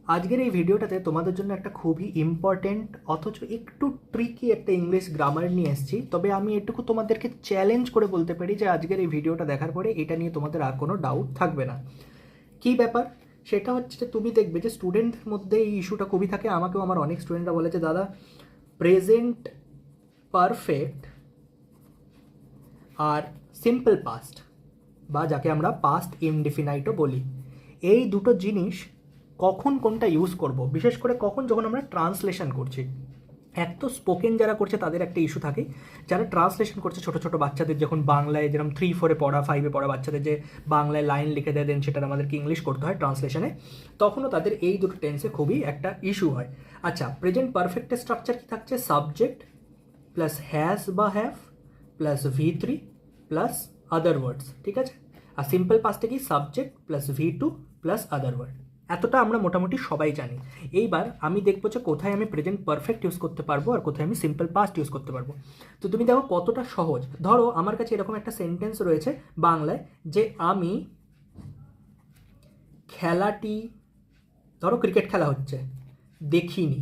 আজকের এই ভিডিওটাতে তোমাদের জন্য একটা খুবই ইম্পর্টেন্ট অথচ একটু ট্রিকি একটা ইংলিশ গ্রামার নিয়ে এসেছি। তবে আমি এটুকু তোমাদেরকে চ্যালেঞ্জ করে বলতে পারি যে আজকের এই ভিডিওটা দেখার পরে এটা নিয়ে তোমাদের আর কোনো ডাউট থাকবে না। কী ব্যাপার সেটা হচ্ছে যে তুমি দেখবে যে স্টুডেন্টদের মধ্যে এই ইস্যুটা খুবই থাকে। আমাকেও আমার অনেক স্টুডেন্টরা বলে যে দাদা, প্রেজেন্ট পারফেক্ট আর সিম্পল পাস্ট বা যাকে আমরা পাস্ট ইনডিফিনাইটও বলি, এই দুটো জিনিস কখন কোনটা ইউজ করব, বিশেষ করে কখন যখন আমরা ট্রান্সলেশন করছি। এক তো স্পোকেন যারা করছে তাদের একটা ইস্যু থাকে, যারা ট্রান্সলেশন করছে ছোটো ছোটো বাচ্চাদের, যখন বাংলায় যেরকম 3-4 পড়া 5 পড়া বাচ্চাদের যে বাংলায় লাইন লিখে দেয়, দেন সেটা আমাদেরকে ইংলিশ করতে হয় ট্রান্সলেশনে, তখনও তাদের এই দুটো টেন্সে খুবই একটা ইস্যু হয়। আচ্ছা, প্রেজেন্ট পারফেক্টের স্ট্রাকচার কী থাকছে? সাবজেক্ট প্লাস হ্যাজ বা have plus V3 plus other words, ঠিক আছে? আর সিম্পল পাস্টে কি? Subject plus V2 plus other word. এতটা আমরা মোটামুটি সবাই জানি। এইবার আমি দেখবো যে কোথায় আমি প্রেজেন্ট পারফেক্ট ইউজ করতে পারবো আর কোথায় আমি সিম্পল পাস্ট ইউজ করতে পারবো। তো তুমি দেখো কতটা সহজ। ধরো আমার কাছে এরকম একটা সেন্টেন্স রয়েছে বাংলায় যে আমি খেলাটি, ধরো ক্রিকেট খেলা হচ্ছে, দেখিনি।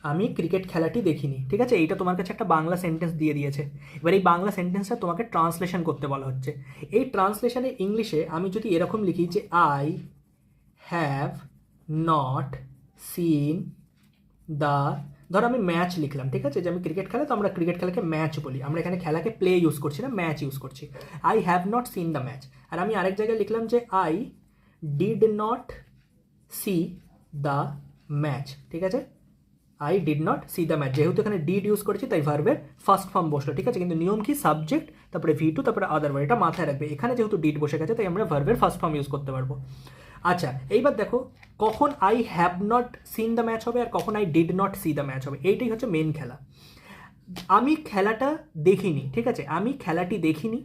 আমি ক্রিকেট খেলাটি দেখিনি, ঠিক আছে? এইটা তোমার কাছে একটা বাংলা সেন্টেন্স দিয়ে দিয়েছে। এবার এই বাংলা সেন্টেন্সটা তোমাকে ট্রান্সলেশন করতে বলা হচ্ছে। এই ট্রান্সলেশনে ইংলিশে আমি যদি এরকম লিখি যে I have not seen the, ধরো আমি ম্যাচ লিখলাম, ঠিক আছে? যে আমি ক্রিকেট খেলা, তো আমরা ক্রিকেট খেলাকে ম্যাচ বলি, আমরা এখানে খেলাকে প্লে ইউজ করছি না, ম্যাচ ইউজ করছি। I have not seen the match. আর আমি আরেক জায়গায় লিখলাম যে I did not see the match, ঠিক আছে? I did not see the match, যেহেতু এখানে ডিড ইউজ করেছি তাই ভার্বের ফার্স্ট ফর্ম বসলো, ঠিক আছে? কিন্তু নিয়ম কি? সাবজেক্ট তারপরে V2 তারপরে আদার ওয়ার্ড, এটা মাথায় রাখবে। এখানে যেহেতু ডিড বসে গেছে তাই আমরা ভার্বের ফার্স্ট ফর্ম ইউজ করতে পারবো। আচ্ছা, এইবার দেখো কখন I have not seen the match হবে আর কখন I did not see the match হবে। এইটাই হচ্ছে মেন খেলা। আমি খেলাটা দেখিনি, ঠিক আছে? আমি খেলাটি দেখিনি।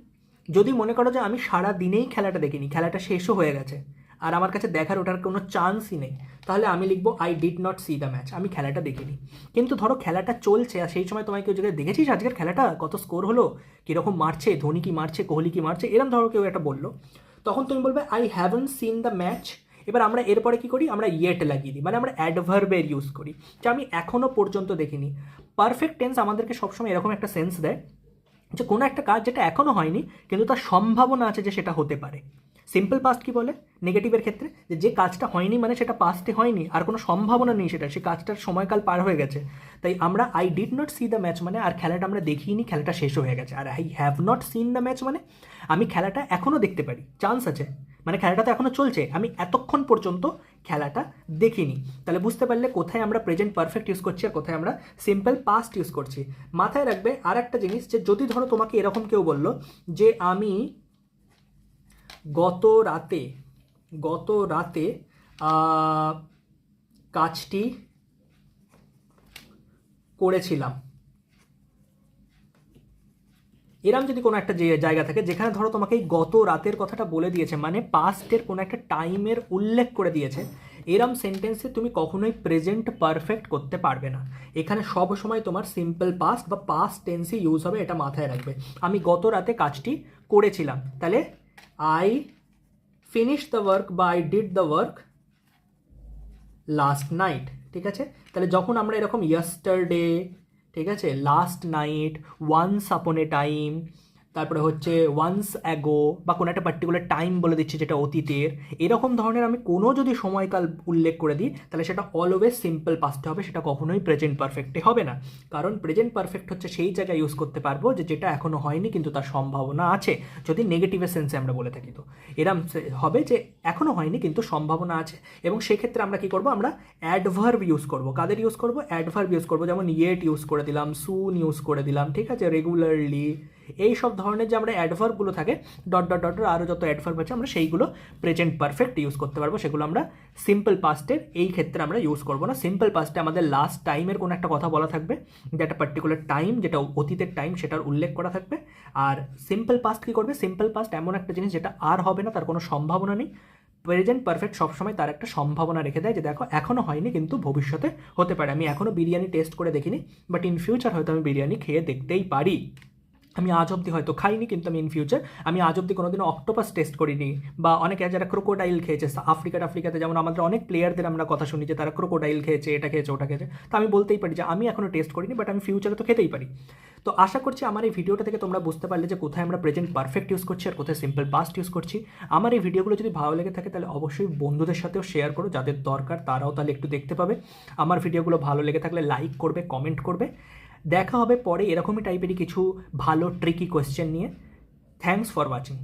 যদি মনে করো যে আমি সারা দিনেই খেলাটা দেখিনি, খেলাটা শেষও হয়ে গেছে আর আমার কাছে দেখার ওটার কোনো চান্সই নেই, তাহলে আমি লিখবো I did not see the match, আমি খেলাটা দেখিনি। কিন্তু ধরো খেলাটা চলছে আর সেই সময় তোমায় কেউ জায়গায় দেখেছিস আজকের খেলাটা কত স্কোর হলো, কীরকম মারছে, ধোনি কি মারছে, কোহলি কি মারছে, এরম ধরো কেউ একটা বললো, তখন তুমি বলবে I haven't scene the match. এবার আমরা এরপরে কি করি? আমরা ইয়েট লাগিয়ে দিই, মানে আমরা অ্যাডভার্বের ইউজ করি যে আমি এখনও পর্যন্ত দেখিনি। পারফেক্ট টেন্স আমাদেরকে সবসময় এরকম একটা সেন্স দেয় যে কোনো একটা কাজ যেটা এখনও হয়নি কিন্তু তার সম্ভাবনা আছে যে সেটা হতে পারে। সিম্পল পাস্ট কি বলে নেগেটিভের ক্ষেত্রে? যে কাজটা হয়নি মানে সেটা পাস্টে হয়নি আর কোনো সম্ভাবনা নেই, সেটা সে কাজটার সময়কাল পার হয়ে গেছে। তাই আমরা I did not see the match মানে আর খেলাটা আমরা দেখিনি, খেলাটা শেষ হয়ে গেছে। আর I have not seen the match মানে আমি খেলাটা এখনও দেখতে পারি, চান্স আছে, মানে খেলাটা তো এখনও চলছে, আমি এতক্ষণ পর্যন্ত খেলাটা দেখিনি। তাহলে বুঝতে পারলে কোথায় আমরা প্রেজেন্ট পারফেক্ট ইউজ করছি আর কোথায় আমরা সিম্পল পাস্ট ইউজ করছি। মাথায় রাখবে আর একটা জিনিস, যে যদি ধরো তোমাকে এরকম কেউ বললো যে আমি গত রাতে কাজটি করেছিলাম, এরম যদি কোনো একটা জায়গা থাকে যেখানে ধরো তোমাকে এই গত রাতের কথাটা বলে দিয়েছে, মানে পাস্টের কোনো একটা টাইমের উল্লেখ করে দিয়েছে, এরম সেন্টেন্সে তুমি কখনোই প্রেজেন্ট পারফেক্ট করতে পারবে না। এখানে সব সময় তোমার সিম্পল পাস্ট বা পাস্ট টেন্সই ইউজ হবে, এটা মাথায় রাখবে। আমি গত রাতে কাজটি করেছিলাম, তাহলে আই ফিনিশ দ্য ওয়ার্ক বা I did the work last night, ঠিক আছে? তাহলে যখন আমরা এরকম ইয়েস্টারডে, ঠিক আছে, লাস্ট নাইট, ওয়ান্স আপন এ টাইম, তারপরে হচ্ছে ওয়ান্স অ্যাগো বা কোনো একটা পার্টিকুলার টাইম বলে দিচ্ছি যেটা অতীতের, এরকম ধরনের আমি কোনো যদি সময়কাল উল্লেখ করে দিই তাহলে সেটা অলওয়েজ সিম্পল পাস্টে হবে, সেটা কখনোই প্রেজেন্ট পারফেক্টে হবে না। কারণ প্রেজেন্ট পারফেক্ট হচ্ছে সেই জায়গায় ইউজ করতে পারবো যে যেটা এখনও হয়নি কিন্তু তার সম্ভাবনা আছে, যদি নেগেটিভের সেন্সে আমরা বলে থাকি। তো এরম হবে যে এখনও হয়নি কিন্তু সম্ভাবনা আছে, এবং সেক্ষেত্রে আমরা কী করবো? আমরা অ্যাডভার্ব ইউজ করবো। কাদের ইউজ করবো? অ্যাডভার্ব ইউজ করবো, যেমন ইয়েট ইউজ করে দিলাম, সুন ইউজ করে দিলাম, ঠিক আছে, রেগুলারলি, এই সব ধরনের যে আমরা অ্যাডভার্বগুলো থাকে ডট ডট ডট আরও যত অ্যাডভার্ব আছে আমরা সেইগুলো প্রেজেন্ট পারফেক্ট ইউজ করতে পারবো, সেগুলো আমরা সিম্পল পাস্টের এই ক্ষেত্রে আমরা ইউজ করবো না। সিম্পল পাস্টে আমাদের লাস্ট টাইমের কোনো একটা কথা বলা থাকবে, যে একটা পার্টিকুলার টাইম যেটা অতীতের টাইম সেটার উল্লেখ করা থাকবে। আর সিম্পল পাস্ট কী করবে? সিম্পল পাস্ট এমন একটা জিনিস যেটা আর হবে না, তার কোনো সম্ভাবনা নেই। প্রেজেন্ট পারফেক্ট সবসময় তার একটা সম্ভাবনা রেখে দেয় যে দেখো এখনও হয়নি কিন্তু ভবিষ্যতে হতে পারে, আমি এখনও বিরিয়ানি টেস্ট করে দেখিনি বাট ইন ফিউচার হয়তো আমি বিরিয়ানি খেয়ে দেখতেই পারি। আমি আজ অবধি হয়তো খাইনি, কিন্তু আমি ইন ফিউচার আমি আজ অবধি কোনোদিনও অক্টোপাস টেস্ট করিনি, বা অনেকে যারা ক্রোকোডাইল খেয়েছে আফ্রিকাতে, যেমন আমাদের অনেক প্লেয়ারদের আমরা কথা শুনি যে তারা ক্রোকোডাইল খেয়েছে, এটা খেয়েছে, ওটা খেয়েছে। তো আমি বলতেই পারি যে আমি এখনও টেস্ট করিনি, বাট আমি ফিউচারে তো খেতেই পারি। তো আশা করছি আমার এই ভিডিওটা থেকে তোমরা বুঝতে পারলে যে কোথায় আমরা প্রেজেন্ট পারফেক্ট ইউজ করছি আর কোথায় সিম্পল পাস্ট ইউজ করছি। আমার এই ভিডিওগুলো যদি ভালো লেগে থাকে তাহলে অবশ্যই বন্ধুদের সাথেও শেয়ার করো, যাদের দরকার তারাও তাহলে একটু দেখতে পাবে। আমার ভিডিওগুলো ভালো লেগে থাকলে লাইক করবে, কমেন্ট করবে। দেখা হবে পরে এরকমই টাইপেরই কিছু ভালো ট্রিকি কোয়েশ্চেন নিয়ে। Thanks for watching.